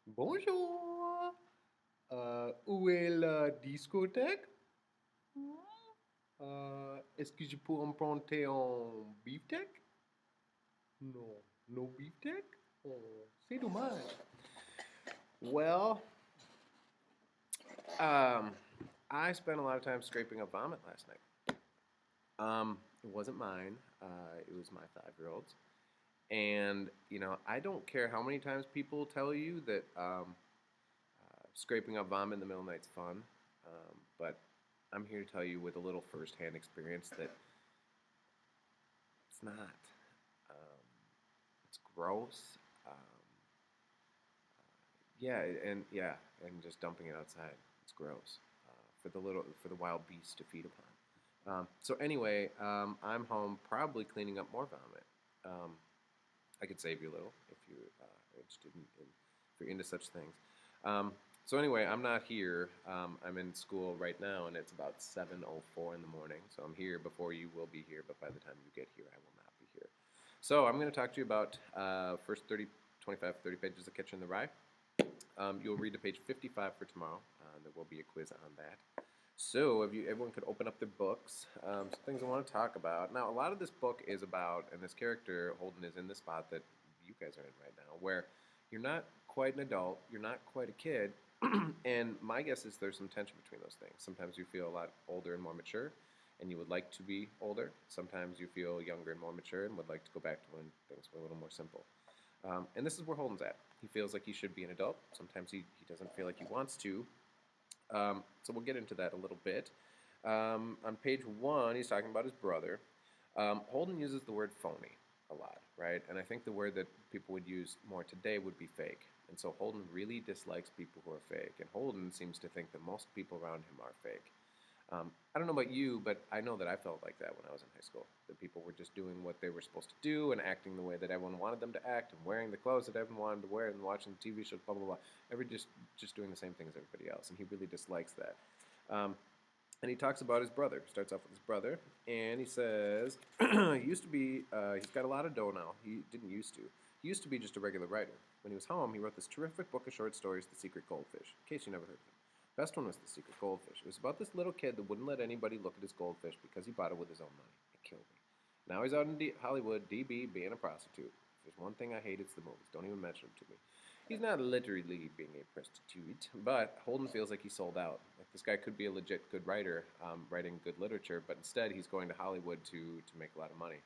Bonjour. Où est la discothèque? Est-ce que je peux emprunter un beefsteak? Non, no beefsteak? Oh, c'est dommage. Well, um, I spent a lot of time scraping up vomit last night. It wasn't mine. It was my 5-year-old's. And I don't care how many times people tell you that scraping up vomit in the middle of the night's fun. But I'm here to tell you with a little firsthand experience that it's not. Um, it's gross. And just dumping it outside. It's gross for the wild beasts to feed upon. So anyway, I'm home, probably cleaning up more vomit. Um, I could save you a little if you are interested if you're into such things. Um, so anyway, I'm not here. I'm in school right now, and it's about 7:04 in the morning. So I'm here before you will be here, but by the time you get here, I will not be here. So I'm going to talk to you about first 30, 25, 30 pages of Catcher in the Rye. You'll read to page 55 for tomorrow. There will be a quiz on that. So, if everyone could open up their books, some things I want to talk about. Now, a lot of this book is about, and this character Holden is in the spot that you guys are in right now, where you're not quite an adult, you're not quite a kid, and my guess is there's some tension between those things. Sometimes you feel a lot older and more mature, and you would like to be older. Sometimes you feel younger and more mature, and would like to go back to when things were a little more simple. And this is where Holden's at. He feels like he should be an adult. Sometimes he doesn't feel like he wants to, so we'll get into that a little bit. On page 1, he's talking about his brother. Holden uses the word phony a lot, right? And I think the word that people would use more today would be fake. And so Holden really dislikes people who are fake. And Holden seems to think that most people around him are fake. I don't know about you, but I know that I felt like that when I was in high school. That people were just doing what they were supposed to do and acting the way that everyone wanted them to act and wearing the clothes that everyone wanted to wear and watching the TV shows, blah, blah, blah. Just doing the same thing as everybody else. And he really dislikes that. Um, and he talks about his brother. Starts off with his brother, and he says he used to be. He's got a lot of dough now. He didn't used to. He used to be just a regular writer. When he was home, he wrote this terrific book of short stories, The Secret Goldfish. In case you never heard of it. Best one was The Secret Goldfish. It was about this little kid that wouldn't let anybody look at his goldfish because he bought it with his own money. It killed me. Now he's out in Hollywood, DB, being a prostitute. If there's one thing I hate, it's the movies. Don't even mention them to me. He's not literally being a prostitute, but Holden feels like he sold out. Like this guy could be a legit good writer, writing good literature, but instead he's going to Hollywood to make a lot of money.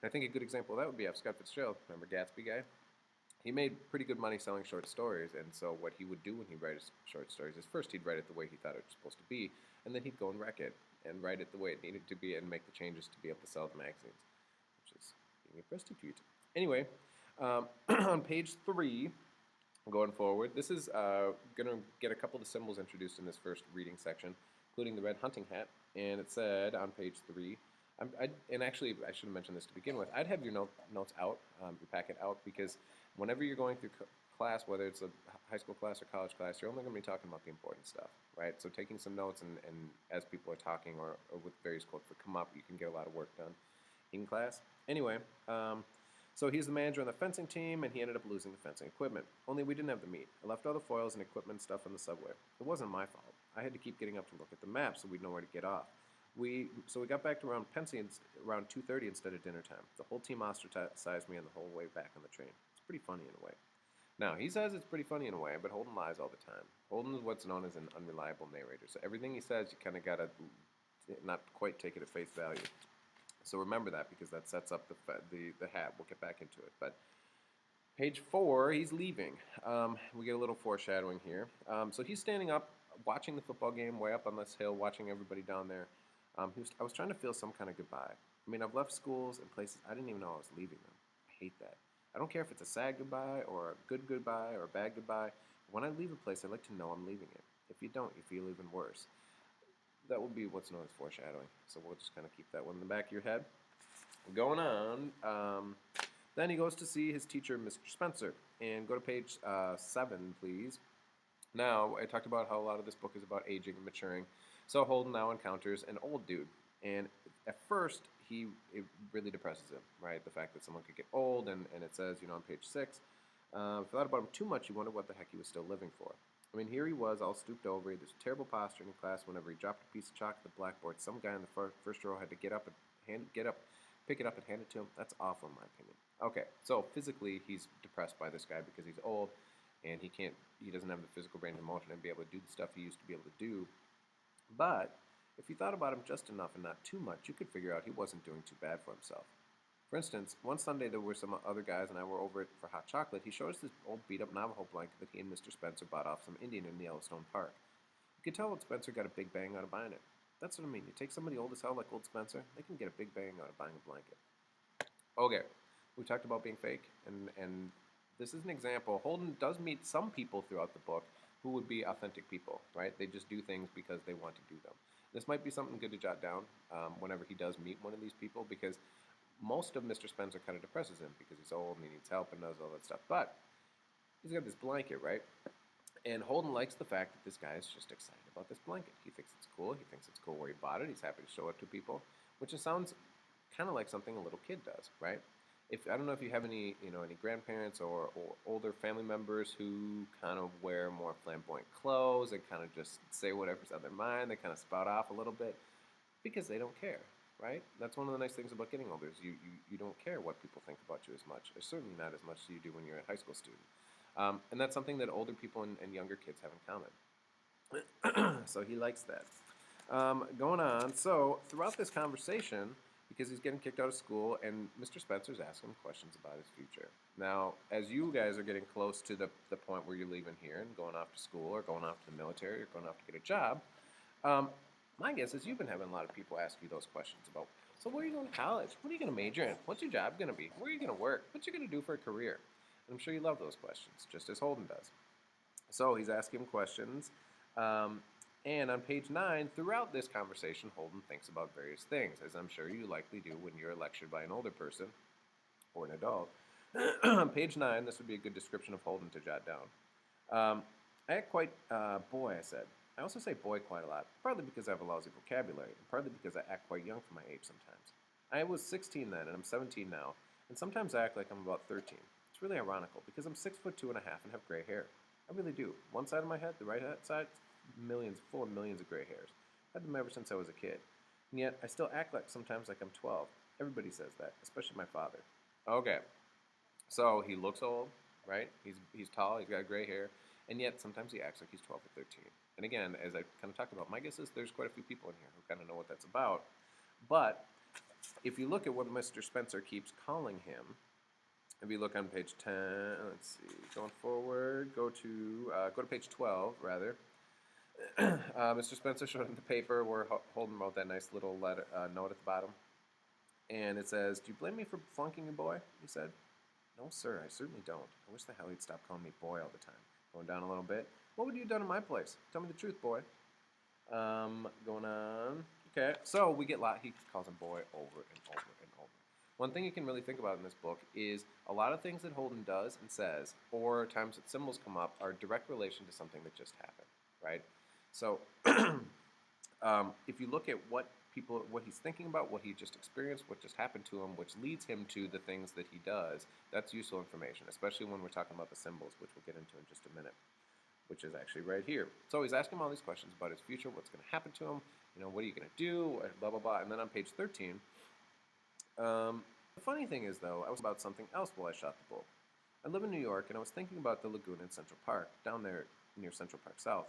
And I think a good example of that would be F. Scott Fitzgerald. Remember Gatsby guy? He made pretty good money selling short stories, and so what he would do when he'd write his short stories is first he'd write it the way he thought it was supposed to be, and then he'd go and wreck it and write it the way it needed to be and make the changes to be able to sell the magazines, which is being a prostitute. Anyway, on page 3, going forward, this is going to get a couple of the symbols introduced in this first reading section, including the red hunting hat, and it said on page 3, and actually, I should have mentioned this to begin with. I'd have your notes out, your packet out, because whenever you're going through class, whether it's a high school class or college class, you're only going to be talking about the important stuff, right? So taking some notes and as people are talking or with various quotes that come up, you can get a lot of work done in class. Anyway, so he's the manager on the fencing team, and he ended up losing the fencing equipment. Only we didn't have the meat. I left all the foils and equipment stuff on the subway. It wasn't my fault. I had to keep getting up to look at the map so we'd know where to get off. So we got back to around Pensy around 2:30 instead of dinner time. The whole team ostracized me on the whole way back on the train. It's pretty funny in a way. Now, he says it's pretty funny in a way, but Holden lies all the time. Holden is what's known as an unreliable narrator. So everything he says, you kind of got to not quite take it at face value. So remember that because that sets up the hat. We'll get back into it. But page 4, he's leaving. We get a little foreshadowing here. So he's standing up, watching the football game way up on this hill, watching everybody down there. I was trying to feel some kind of goodbye. I mean, I've left schools and places I didn't even know I was leaving them. I hate that. I don't care if it's a sad goodbye or a good goodbye or a bad goodbye. When I leave a place, I like to know I'm leaving it. If you don't, you feel even worse. That would be what's known as foreshadowing. So we'll just kind of keep that one in the back of your head. Going on. Then he goes to see his teacher, Mr. Spencer. And go to page 7, please. Now, I talked about how a lot of this book is about aging and maturing. So Holden now encounters an old dude. And at first, it really depresses him, right? The fact that someone could get old, and it says, on page 6, If you thought about him too much, you wondered what the heck he was still living for. I mean, here he was, all stooped over. He had this terrible posture in class. Whenever he dropped a piece of chalk at the blackboard, some guy in the first row had to pick it up, and hand it to him. That's awful, in my opinion. Okay, so physically, he's depressed by this guy because he's old, and he doesn't have the physical range of motion and be able to do the stuff he used to be able to do. But if you thought about him just enough and not too much, you could figure out he wasn't doing too bad for himself. For instance, one Sunday there were some other guys and I were over it for hot chocolate. He showed us this old beat-up Navajo blanket that he and Mr. Spencer bought off some Indian in Yellowstone Park. You could tell that Spencer got a big bang out of buying it. That's what I mean. You take somebody old as hell like old Spencer, they can get a big bang out of buying a blanket. Okay, we talked about being fake, and this is an example. Holden does meet some people throughout the book who would be authentic people, right? They just do things because they want to do them. This might be something good to jot down whenever he does meet one of these people, because most of Mr. Spencer kind of depresses him because he's old and he needs help and does all that stuff. But he's got this blanket, right? And Holden likes the fact that this guy is just excited about this blanket. He thinks it's cool. He thinks it's cool where he bought it. He's happy to show it to people, which just sounds kind of like something a little kid does, right? If I don't know if you have any, any grandparents or older family members who kind of wear more flamboyant clothes and kind of just say whatever's on their mind. They kind of spout off a little bit because they don't care, right? That's one of the nice things about getting older is you don't care what people think about you as much, or certainly not as much as you do when you're a high school student. And that's something that older people and younger kids have in common. So he likes that. Going on, so throughout this conversation, because he's getting kicked out of school, and Mr. Spencer's asking him questions about his future. Now, as you guys are getting close to the point where you're leaving here and going off to school or going off to the military or going off to get a job, my guess is you've been having a lot of people ask you those questions about, so where are you going to college? What are you going to major in? What's your job going to be? Where are you going to work? What you going to do for a career? And I'm sure you love those questions, just as Holden does. So he's asking him questions. And on page 9, throughout this conversation, Holden thinks about various things, as I'm sure you likely do when you're lectured by an older person or an adult. On page 9, this would be a good description of Holden to jot down. I act quite, boy, I said. I also say boy quite a lot, partly because I have a lousy vocabulary, and partly because I act quite young for my age sometimes. I was 16 then, and I'm 17 now, and sometimes I act like I'm about 13. It's really ironical, because I'm 6'2.5" and have gray hair. I really do. One side of my head, the right side, full of millions of gray hairs. I've had them ever since I was a kid. And yet, I still act like sometimes like I'm 12. Everybody says that, especially my father. Okay, so he looks old, right? He's tall, he's got gray hair, and yet sometimes he acts like he's 12 or 13. And again, as I kind of talked about, my guess is there's quite a few people in here who kind of know what that's about. But if you look at what Mr. Spencer keeps calling him, if you look on page 10, let's see, going forward, go to page 12, rather. Mr. Spencer showed him the paper where Holden wrote that nice little note at the bottom. And it says, "Do you blame me for flunking you, boy?" he said. "No, sir, I certainly don't. I wish the hell he'd stop calling me boy all the time." Going down a little bit. "What would you have done in my place? Tell me the truth, boy." Going on. Okay, so he calls him boy over and over and over. One thing you can really think about in this book is a lot of things that Holden does and says, or times that symbols come up, are direct relation to something that just happened, right? So if you look at what he's thinking about, what he just experienced, what just happened to him, which leads him to the things that he does, that's useful information, especially when we're talking about the symbols, which we'll get into in just a minute, which is actually right here. So he's asking him all these questions about his future, what's going to happen to him, what are you going to do, blah, blah, blah. And then on page 13, the funny thing is, though, I was about something else while I shot the bull. I live in New York, and I was thinking about the lagoon in Central Park, down there near Central Park South.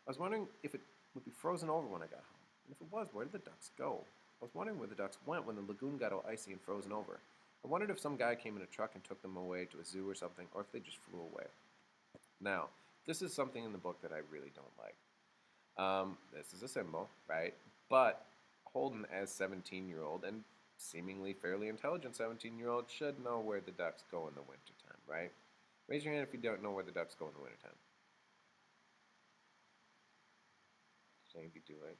I was wondering if it would be frozen over when I got home. And if it was, where did the ducks go? I was wondering where the ducks went when the lagoon got all icy and frozen over. I wondered if some guy came in a truck and took them away to a zoo or something, or if they just flew away. Now, this is something in the book that I really don't like. This is a symbol, right? But Holden, as 17-year-old, and seemingly fairly intelligent 17-year-old, should know where the ducks go in the wintertime, right? Raise your hand if you don't know where the ducks go in the wintertime. Maybe do it.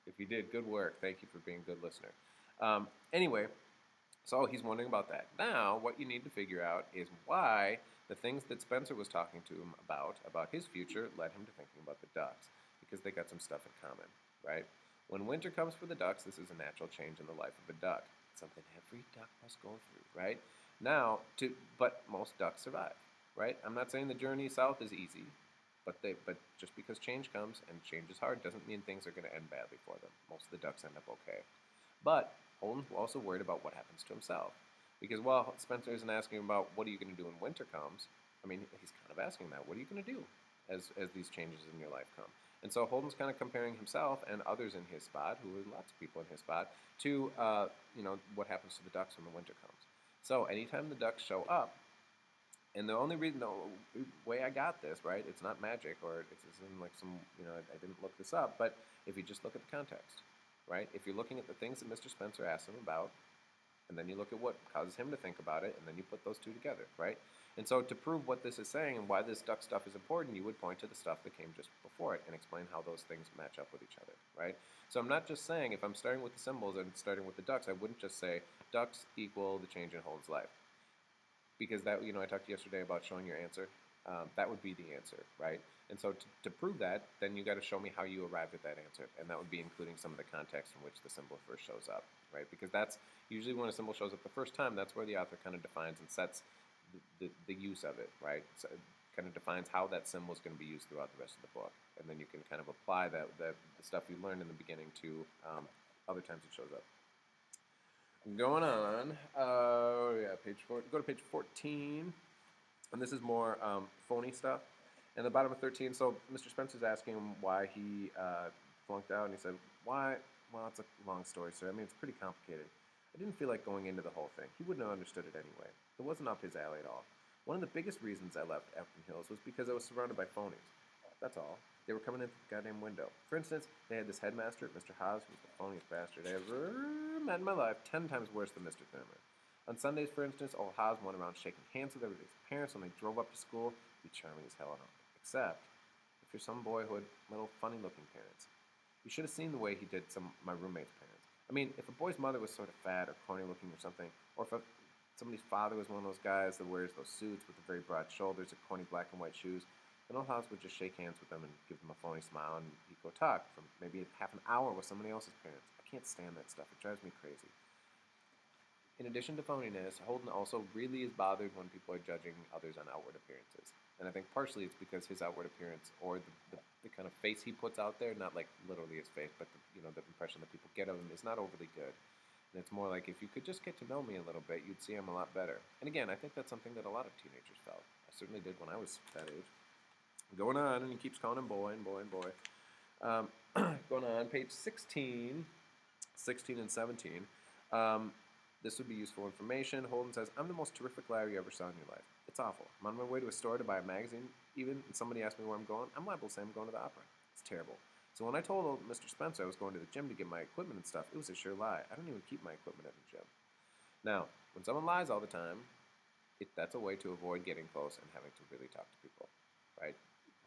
If you did, good work. Thank you for being a good listener. Anyway, so he's wondering about that. Now, what you need to figure out is why the things that Spencer was talking to him about his future, led him to thinking about the ducks, because they got some stuff in common, right? When winter comes for the ducks, this is a natural change in the life of a duck. It's something every duck must go through, right? But most ducks survive, right? I'm not saying the journey south is easy, but just because change comes and change is hard doesn't mean things are going to end badly for them. Most of the ducks end up okay. But Holden's also worried about what happens to himself. Because while Spencer isn't asking about what are you going to do when winter comes, I mean, he's kind of asking that. What are you going to do as these changes in your life come? And so Holden's kind of comparing himself and others in his spot, who are lots of people in his spot, to what happens to the ducks when the winter comes. So anytime the ducks show up, and the way I got this, right, it's not magic or it's in like some, I didn't look this up, but if you just look at the context, right, if you're looking at the things that Mr. Spencer asked him about, and then you look at what causes him to think about it, and then you put those two together, right? And so to prove what this is saying and why this duck stuff is important, you would point to the stuff that came just before it and explain how those things match up with each other, right? So I'm not just saying, if I'm starting with the symbols and starting with the ducks, I wouldn't just say ducks equal the change in Holden's life. Because that, I talked yesterday about showing your answer. That would be the answer, right? And so to prove that, then you got to show me how you arrived at that answer, and that would be including some of the context in which the symbol first shows up, right? Because that's usually when a symbol shows up the first time, that's where the author kind of defines and sets the use of it, right? So it kind of defines how that symbol is going to be used throughout the rest of the book, and then you can kind of apply the stuff you learned in the beginning to other times it shows up. Going on, page 4. Go to page 14, and this is more phony stuff. And the bottom of 13, so Mr. Spencer's asking him why he flunked out, and he said, why? Well, it's a long story, sir. I mean, it's pretty complicated. I didn't feel like going into the whole thing. He wouldn't have understood it anyway. It wasn't up his alley at all. One of the biggest reasons I left Afton Hills was because I was surrounded by phonies. That's all. They were coming in through the goddamn window. For instance, they had this headmaster, Mr. Haas, who was the phoniest bastard I ever met in my life, 10 times worse than Mr. Thurman. On Sundays, for instance, old Haas went around shaking hands with everybody's parents when they drove up to school. He'd be charming as hell on them. Except, if you're some boy who had little funny-looking parents. You should have seen the way he did some of my roommates' parents. I mean, if a boy's mother was sort of fat or corny-looking or something, or if somebody's father was one of those guys that wears those suits with the very broad shoulders and corny black and white shoes, then old Haas would just shake hands with them and give them a phony smile, and he'd go talk for maybe half an hour with somebody else's parents. I can't stand that stuff. It drives me crazy. In addition to phoniness, Holden also really is bothered when people are judging others on outward appearances. And I think partially it's because his outward appearance, or the kind of face he puts out there, not like literally his face, but the impression that people get of him is not overly good. And it's more like, if you could just get to know me a little bit, you'd see I'm a lot better. And again, I think that's something that a lot of teenagers felt. I certainly did when I was that age. Going on, and he keeps calling him boy and boy and boy. Going on, page 16 and 17. This would be useful information. Holden says, I'm the most terrific liar you ever saw in your life. It's awful. I'm on my way to a store to buy a magazine, even, and somebody asked me where I'm going. I'm liable to say I'm going to the opera. It's terrible. So when I told old Mr. Spencer I was going to the gym to get my equipment and stuff, it was a sure lie. I don't even keep my equipment at the gym. Now, when someone lies all the time, that's a way to avoid getting close and having to really talk to people, right?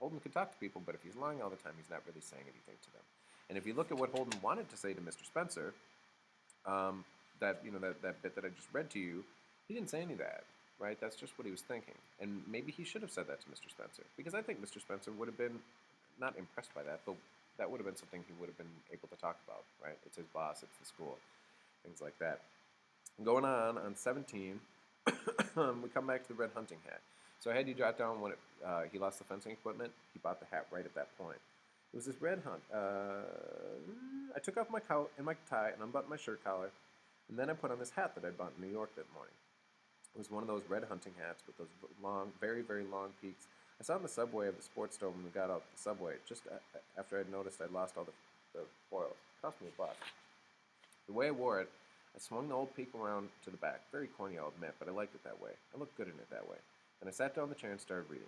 Holden could talk to people, but if he's lying all the time, he's not really saying anything to them. And if you look at what Holden wanted to say to Mr. Spencer, that bit that I just read to you, he didn't say any of that, right? That's just what he was thinking. And maybe he should have said that to Mr. Spencer, because I think Mr. Spencer would have been not impressed by that, but that would have been something he would have been able to talk about, right? It's his boss, it's the school, things like that. Going on 17, we come back to the red hunting hat. So I had you jot down when he lost the fencing equipment. He bought the hat right at that point. It was this red hunt. I took off my coat and my tie and unbuttoned my shirt collar, and then I put on this hat that I'd bought in New York that morning. It was one of those red hunting hats with those long, very, very long peaks. I saw it in the subway of the sports store when we got out the subway, just after I'd noticed I'd lost all the foils. It cost me $1. The way I wore it, I swung the old peak around to the back. Very corny, I'll admit, but I liked it that way. I looked good in it that way. Then I sat down in the chair and started reading.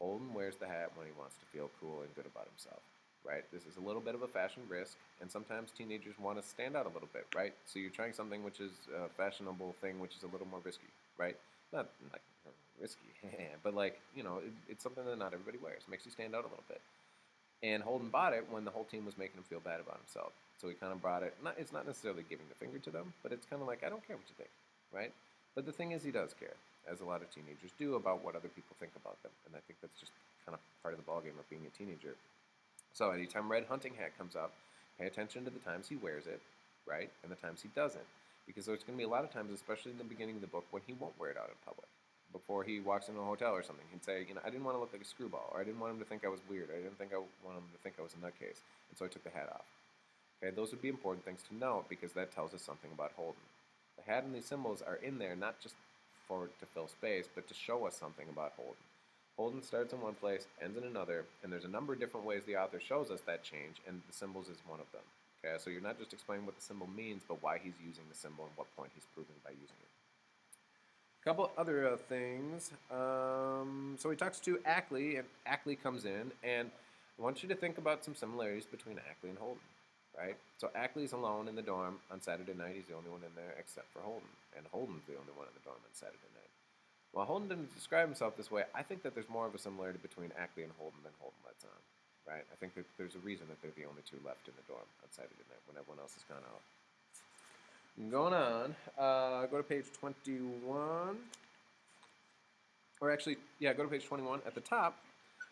Holden wears the hat when he wants to feel cool and good about himself, right? This is a little bit of a fashion risk, and sometimes teenagers want to stand out a little bit, right? So you're trying something which is a fashionable thing, which is a little more risky, right? Not like risky, but like, it's something that not everybody wears. It makes you stand out a little bit. And Holden bought it when the whole team was making him feel bad about himself. So he kind of brought it. It's not necessarily giving the finger to them, but it's kind of like, I don't care what you think, right? But the thing is, he does care, as a lot of teenagers do, about what other people think about them. And I think that's just kind of part of the ballgame of being a teenager. So anytime red hunting hat comes up, pay attention to the times he wears it, right, and the times he doesn't. because there's going to be a lot of times, especially in the beginning of the book, when he won't wear it out in public. Before he walks into a hotel or something, he'd say, I didn't want to look like a screwball, or I didn't want him to think I was weird, or I didn't want him to think I was a nutcase, and so I took the hat off. Okay, those would be important things to note because that tells us something about Holden. The hat and these symbols are in there not just to fill space, but to show us something about Holden. Holden starts in one place, ends in another, and there's a number of different ways the author shows us that change, and the symbols is one of them. Okay, so you're not just explaining what the symbol means, but why he's using the symbol and what point he's proving by using it. A couple other things. So he talks to Ackley, and Ackley comes in, and I want you to think about some similarities between Ackley and Holden, right? So Ackley's alone in the dorm on Saturday night. He's the only one in there except for Holden, and Holden's the only one in the dorm on Saturday night. While Holden didn't describe himself this way, I think that there's more of a similarity between Ackley and Holden than Holden lets on, right? I think that there's a reason that they're the only two left in the dorm on Saturday night when everyone else has gone out. Going on, go to page 21. Or actually, yeah, go to page 21. At the top,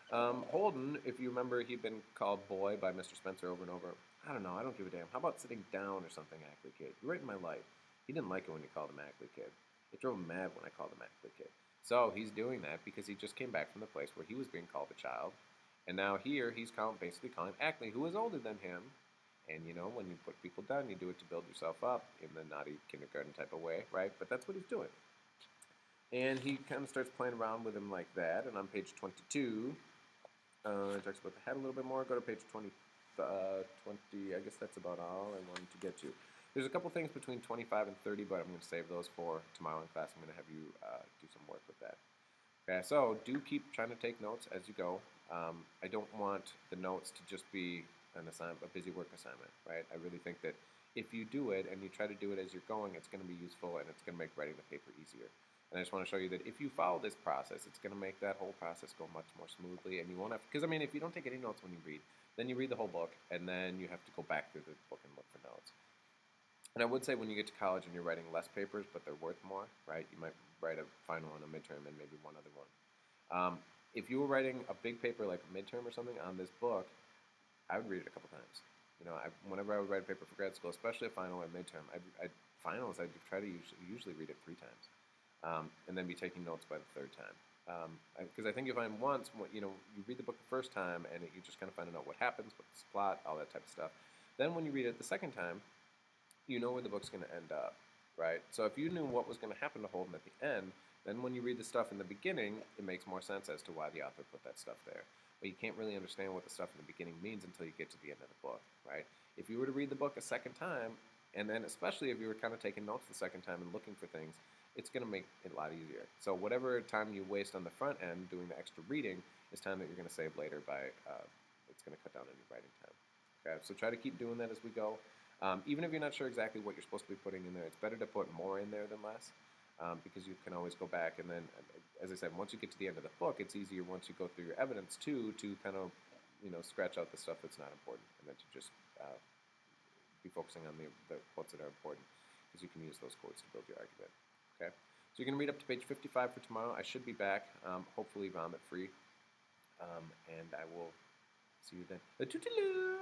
Holden, if you remember, he'd been called boy by Mr. Spencer over and over. I don't know, I don't give a damn. How about sitting down or something, Ackley kid? You're right in my life. He didn't like it when you called him Ackley kid. It drove him mad when I called him Ackley kid. So he's doing that because he just came back from the place where he was being called a child. And now here he's basically calling Ackley, who is older than him. And when you put people down, you do it to build yourself up in the naughty kindergarten type of way, right? But that's what he's doing. And he kind of starts playing around with him like that. And on page 22, it talks about the head a little bit more. Go to page 20. I guess that's about all I wanted to get to. There's a couple things between 25 and 30, but I'm going to save those for tomorrow in class. I'm going to have you do some work with that. Okay, so do keep trying to take notes as you go. I don't want the notes to just be a busy work assignment, right? I really think that if you do it and you try to do it as you're going, it's going to be useful and it's going to make writing the paper easier. And I just want to show you that if you follow this process, it's going to make that whole process go much more smoothly, and you won't have to, because if you don't take any notes when you read, then you read the whole book, and then you have to go back through the book and look for notes. And I would say when you get to college and you're writing less papers, but they're worth more, right? You might write a final and a midterm and maybe one other one. If you were writing a big paper like a midterm or something on this book, I would read it a couple times. Whenever I would write a paper for grad school, especially a final or midterm, finals I'd try to usually read it 3 times, and then be taking notes by the 3rd time. Because I think you find once, you read the book the first time and you just kind of find out what happens, what's the plot, all that type of stuff. Then when you read it the second time, you know where the book's going to end up, right? So if you knew what was going to happen to Holden at the end, then when you read the stuff in the beginning, it makes more sense as to why the author put that stuff there. But you can't really understand what the stuff in the beginning means until you get to the end of the book, right? If you were to read the book a second time, and then especially if you were kind of taking notes the second time and looking for things, it's going to make it a lot easier. So whatever time you waste on the front end doing the extra reading is time that you're going to save later by, it's going to cut down on your writing time. Okay, so try to keep doing that as we go. Even if you're not sure exactly what you're supposed to be putting in there, it's better to put more in there than less, because you can always go back and then, as I said, once you get to the end of the book, it's easier once you go through your evidence too to kind of, scratch out the stuff that's not important and then to just be focusing on the quotes that are important, because you can use those quotes to build your argument. Okay, so you're going to read up to page 55 for tomorrow. I should be back, hopefully vomit free, and I will see you then. Toodaloo!